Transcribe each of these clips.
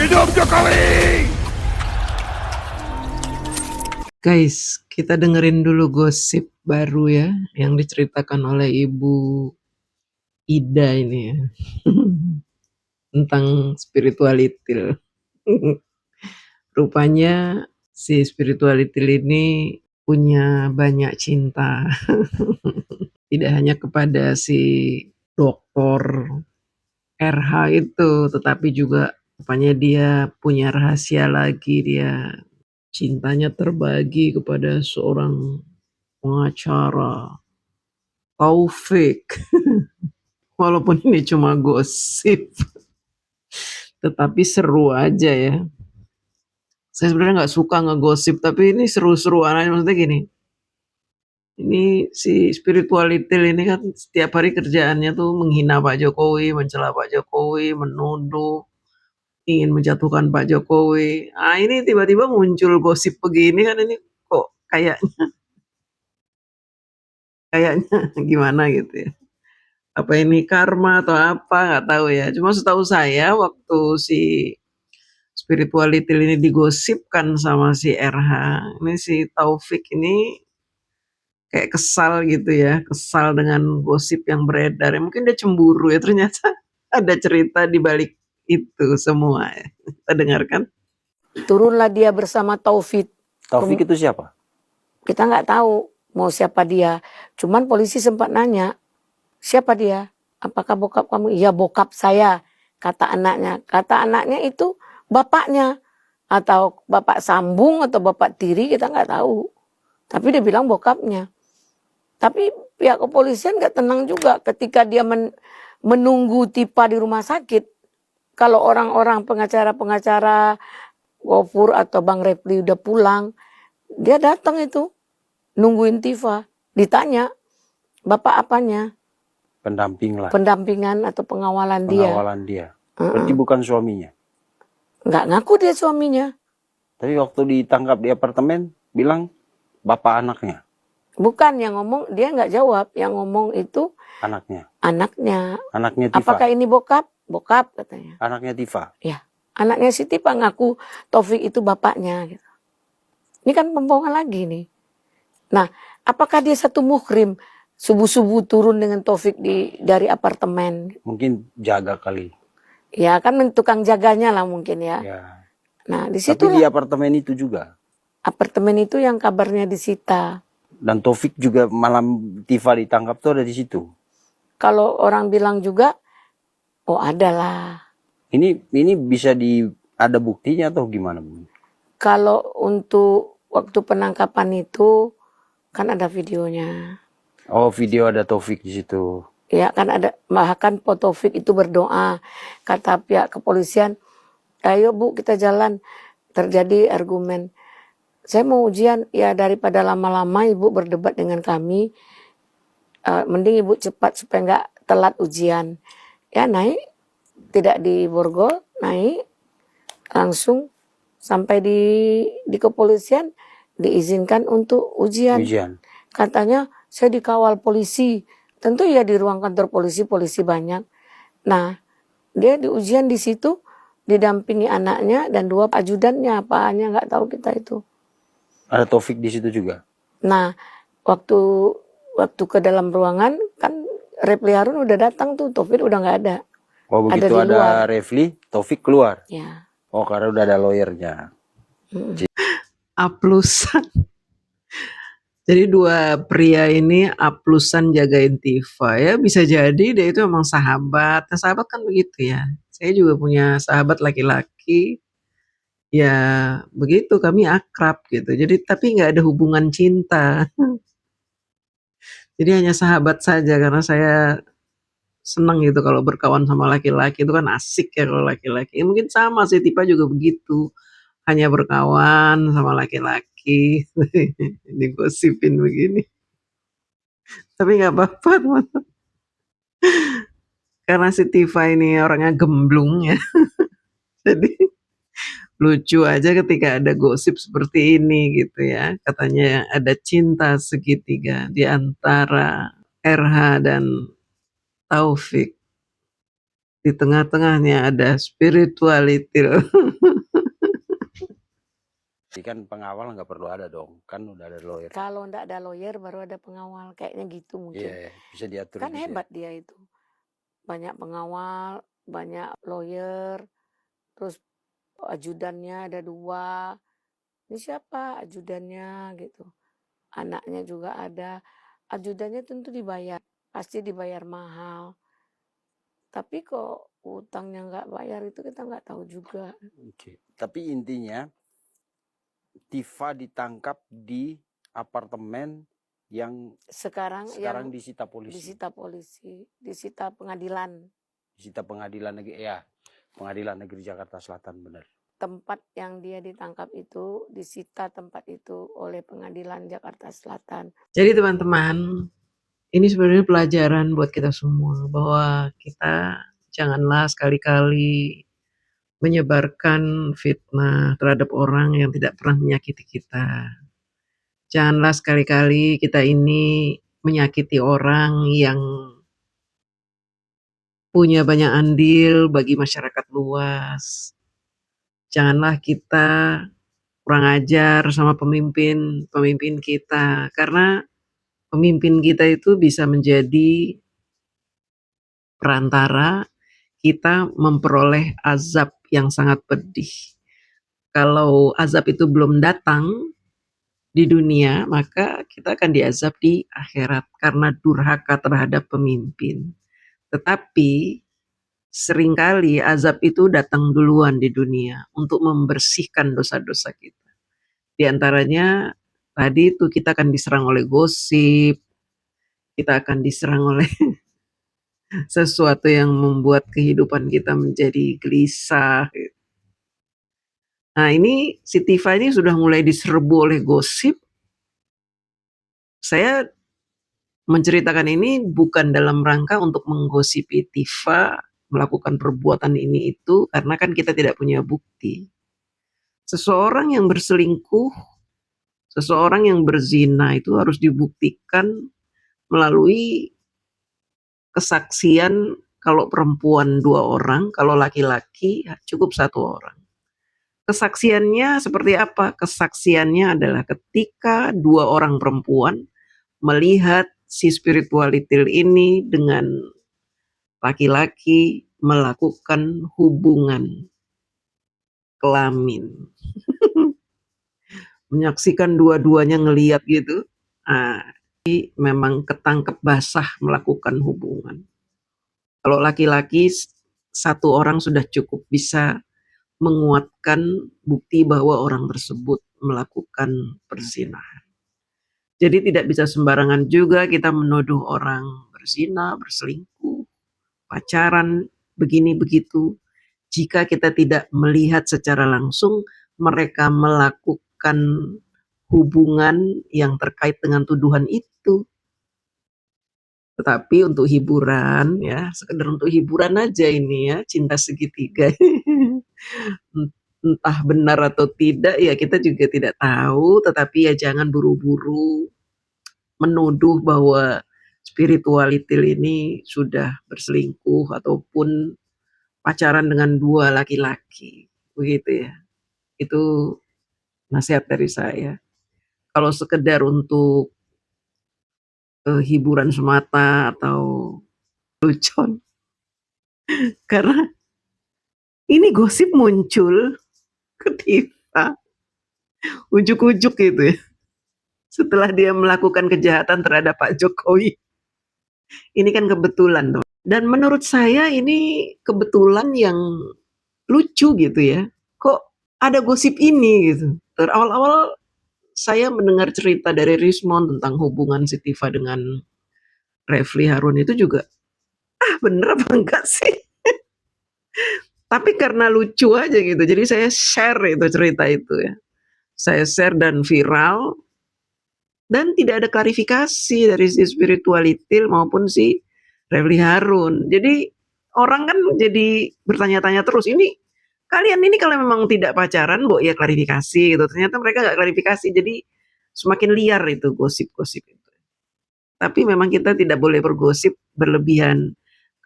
Hidup Jokowi! Guys, kita dengerin dulu gosip baru ya yang diceritakan oleh Ibu Ida ini ya. Tentang spiritualitil. Rupanya si spiritualitil ini punya banyak cinta. Tidak hanya kepada si dokter RH itu, tetapi juga rupanya dia punya rahasia lagi, dia cintanya terbagi kepada seorang pengacara, Taufik. Walaupun ini cuma gosip, tetapi seru aja ya. Saya sebenarnya nggak suka ngegosip, tapi ini seru-seruan aja. Maksudnya gini, ini si spiritualitil ini kan setiap hari kerjaannya tuh menghina Pak Jokowi, mencela Pak Jokowi, menuduh, ingin menjatuhkan Pak Jokowi. Ah ini tiba-tiba muncul gosip begini kan, ini kok kayaknya gimana gitu ya. Apa ini karma atau apa, nggak tahu ya. Cuma setahu saya waktu si spiritualitil ini digosipkan sama si RH, ini si Taufik ini kayak kesal gitu ya, kesal dengan gosip yang beredar. Ya, mungkin dia cemburu ya, ternyata ada cerita di balik itu semua ya. Kita dengarkan. Turunlah dia bersama Taufik. Taufik itu siapa? Kita nggak tahu mau siapa dia. Cuman polisi sempat nanya, siapa dia? Apakah bokap kamu? Iya bokap saya, kata anaknya. Kata anaknya itu bapaknya. Atau bapak sambung atau bapak tiri, kita nggak tahu. Tapi dia bilang bokapnya. Tapi pihak kepolisian nggak tenang juga ketika dia menunggu Tipa di rumah sakit. Kalau orang-orang pengacara-pengacara Gofur atau Bang Repli udah pulang, dia datang itu nungguin Tifa. Ditanya, bapak apanya? Pendamping lah. Pendampingan atau pengawalan dia. Pengawalan dia. Berarti bukan suaminya. Nggak ngaku dia suaminya. Tapi waktu ditangkap di apartemen, bilang bapak anaknya. Bukan yang ngomong, dia nggak jawab. Yang ngomong itu Anaknya. anaknya. Anaknya Tifa. Apakah ini bokap? Bokap katanya. Anaknya Tifa. Ya, anaknya si Tifa ngaku Taufik itu bapaknya. Gitu. Ini kan pembohongan lagi nih. Nah, apakah dia satu muhrim subuh-subuh turun dengan Taufik dari apartemen? Mungkin jaga kali. Ya kan tukang jaganya lah mungkin ya. Ya. Nah di situ Tapi di apartemen itu juga. Apartemen itu yang kabarnya disita. Dan Taufik juga malam Tifa ditangkap tuh ada di situ. Kalau orang bilang juga, oh ada lah. Ini bisa ada buktinya atau gimana, Bu? Kalau untuk waktu penangkapan itu kan ada videonya. Oh, video ada Taufik di situ. Ya kan ada, bahkan Pak Taufik itu berdoa. Kata pihak kepolisian, ayo Bu kita jalan. Terjadi argumen. Saya mau ujian, ya daripada lama-lama Ibu berdebat dengan kami, mending Ibu cepat supaya nggak telat ujian. Ya naik, tidak di borgol, naik, langsung sampai di kepolisian, diizinkan untuk ujian. Katanya, saya dikawal polisi. Tentu ya di ruang kantor polisi banyak. Nah, dia di ujian di situ, didampingi anaknya dan 2 ajudannya, apaannya nggak tahu kita itu. Ada Taufik di situ juga. Nah, waktu ke dalam ruangan kan Repli Harun udah datang tuh, Taufik udah nggak ada. Oh begitu ada Refli, Taufik keluar. Ya. Oh karena udah ada lawyernya. Aplusan. Jadi 2 pria ini aplusan jagain Tifa ya, bisa jadi dia itu emang sahabat. Nah, sahabat kan begitu ya. Saya juga punya sahabat laki-laki. Ya begitu, kami akrab gitu. Jadi tapi nggak ada hubungan cinta. Jadi hanya sahabat saja karena saya senang gitu kalau berkawan sama laki-laki, itu kan asik ya kalau laki-laki. Mungkin sama sih Tifa juga begitu. Hanya berkawan sama laki-laki. Digosipin begini. Tapi nggak apa-apa teman-teman. Karena si Tifa ini orangnya gemblung ya. Jadi lucu aja ketika ada gosip seperti ini gitu ya. Katanya ada cinta segitiga di antara RH dan Taufik. di tengah-tengahnya ada spiritualitil. Jadi kan pengawal nggak perlu ada dong, kan udah ada lawyer. Kalau ndak ada lawyer baru ada pengawal, kayaknya gitu mungkin. Iya, bisa diatur Kan gitu ya. hebat dia itu. Banyak pengawal, banyak lawyer, terus ajudannya ada 2. Ini siapa ajudannya gitu. Anaknya juga ada. Ajudannya tentu dibayar, pasti dibayar mahal. Tapi kok utangnya nggak bayar itu kita nggak tahu juga. Oke. Tapi intinya Tifa ditangkap di apartemen yang Sekarang yang disita polisi. disita polisi, disita pengadilan. Disita pengadilan negeri, ya, Pengadilan Negeri Jakarta Selatan, benar. Tempat yang dia ditangkap itu disita tempat itu oleh pengadilan Jakarta Selatan. Jadi teman-teman, ini sebenarnya pelajaran buat kita semua bahwa kita janganlah sekali-kali menyebarkan fitnah terhadap orang yang tidak pernah menyakiti kita. Janganlah sekali-kali kita ini menyakiti orang yang punya banyak andil bagi masyarakat luas. Janganlah kita kurang ajar sama pemimpin kita, karena pemimpin kita itu bisa menjadi perantara kita memperoleh azab yang sangat pedih. Kalau azab itu belum datang di dunia, maka kita akan diazab di akhirat karena durhaka terhadap pemimpin. Tetapi seringkali azab itu datang duluan di dunia untuk membersihkan dosa-dosa kita. Di antaranya tadi itu kita akan diserang oleh gosip, kita akan diserang oleh sesuatu yang membuat kehidupan kita menjadi gelisah. Nah ini si Tifa ini sudah mulai diserbu oleh gosip. Saya menceritakan ini bukan dalam rangka untuk menggosipi Tifa melakukan perbuatan ini itu, karena kan kita tidak punya bukti. Seseorang yang berselingkuh, seseorang yang berzina itu harus dibuktikan melalui kesaksian. Kalau perempuan 2 orang, kalau laki-laki cukup 1 orang. Kesaksiannya seperti apa? Kesaksiannya adalah ketika 2 orang perempuan melihat si spiritualitil ini dengan laki-laki melakukan hubungan kelamin. Menyaksikan dua-duanya ngeliat gitu. Memang ketangkep basah melakukan hubungan. Kalau laki-laki 1 orang sudah cukup bisa menguatkan bukti bahwa orang tersebut melakukan perzinahan. Jadi tidak bisa sembarangan juga kita menuduh orang berzina, berselingkuh, pacaran, begini begitu. Jika kita tidak melihat secara langsung mereka melakukan hubungan yang terkait dengan tuduhan itu. Tetapi untuk hiburan ya, sekedar untuk hiburan aja ini ya, cinta segitiga. Entah benar atau tidak ya kita juga tidak tahu, tetapi ya jangan buru-buru menuduh bahwa spiritualitil ini sudah berselingkuh ataupun pacaran dengan 2 laki-laki, begitu ya. Itu nasihat dari saya. Kalau sekedar untuk hiburan semata atau lucu, karena ini gosip muncul ketika ujuk-ujuk gitu ya, setelah dia melakukan kejahatan terhadap Pak Jokowi. Ini kan kebetulan tuh. Dan menurut saya ini kebetulan yang lucu gitu ya. Kok ada gosip ini gitu. Awal-awal saya mendengar cerita dari Rismond tentang hubungan si Tifa dengan Refly Harun itu juga, bener apa enggak sih? Tapi karena lucu aja gitu, jadi saya share itu cerita itu ya. Saya share dan viral, dan tidak ada klarifikasi dari si spiritualitil maupun si Refly Harun. Jadi orang kan jadi bertanya-tanya terus, ini kalian ini kalau memang tidak pacaran, Bo, ya klarifikasi gitu. Ternyata mereka nggak klarifikasi, jadi semakin liar itu gosip-gosip itu. Tapi memang kita tidak boleh bergosip berlebihan,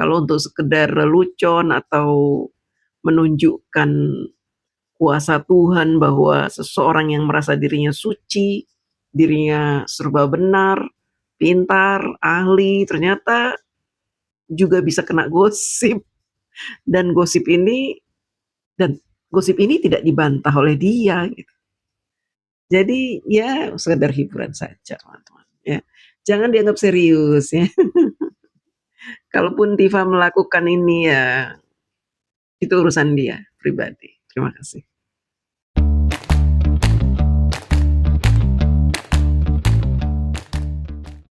Kalau untuk sekedar lelucon atau menunjukkan kuasa Tuhan bahwa seseorang yang merasa dirinya suci, dirinya serba benar, pintar, ahli, ternyata juga bisa kena gosip dan dan gosip ini tidak dibantah oleh dia gitu. Jadi ya sekedar hiburan saja teman-teman ya. Jangan dianggap serius ya. Kalaupun Tifa melakukan ini ya itu urusan dia pribadi. Terima kasih.